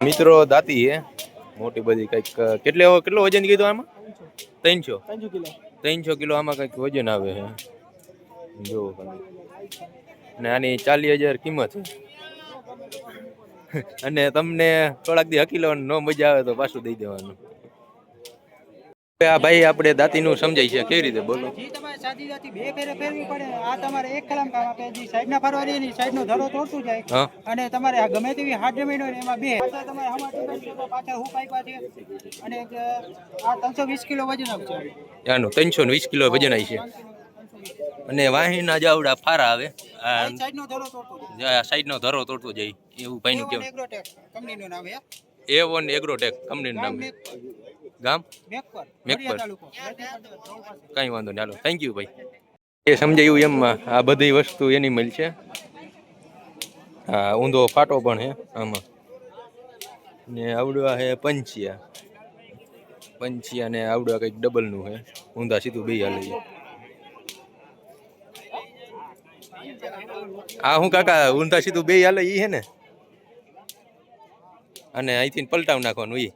મિત્રો દાતી હે મોટી બધી કઈક કેટલો વજન કીધું આમાં 300 કિલો આમાં કઈક વજન આવે છે જો અને આની 40,000 કિંમત છે અને તમને થોડાક દી હકીલો નો મજા આવે તો પાછું દઈ દેવાનું આ ભાઈ આપણે દાતીનું સમજાય છે કેવી રીતે બોલો જી તમારે સાદી દાતી બે ફેરે ફેરવી પડે આ તમારે એક કલમ કામ આપે જી સાઈડના ફરવાની ની સાઈડનો ધરો તોડતું જાય અને તમારે આ ગમે તેવી હાથ જમીન હોય એમાં બે તમારે હમણાં પાછળ હું પાઈપા છે અને આ 320 કિલો વજન આપશે આનું 320 કિલો વજન આવી છે અને વાહીના જાવડા ફારા આવે આ સાઈડનો ધરો તોડતો જાય સાઈડનો ધરો તોડતો જાય એવું ભાઈનું કેવું એગ્રોટેક કંપનીનું નામ છે A1 એગ્રોટેક કંપનીનું નામ ગામ મેકપર કઈ વાંધો નહીં હાલો થેન્ક યુ ભાઈ એ સમજાયું એમમાં આ બધી વસ્તુ એની મળ છે હા ઊંધો ફાટો પણ હે આમાં ને આવડવા હે પંચિયા ને આવડવા કંઈક ડબલનું હે ઊંધા સીધું બે હાલે આ હું કાકા ઊંધા સીધું બે હાલે ઈ હે ને અને અહીંથી પલટાવ નાખવાનું ઈ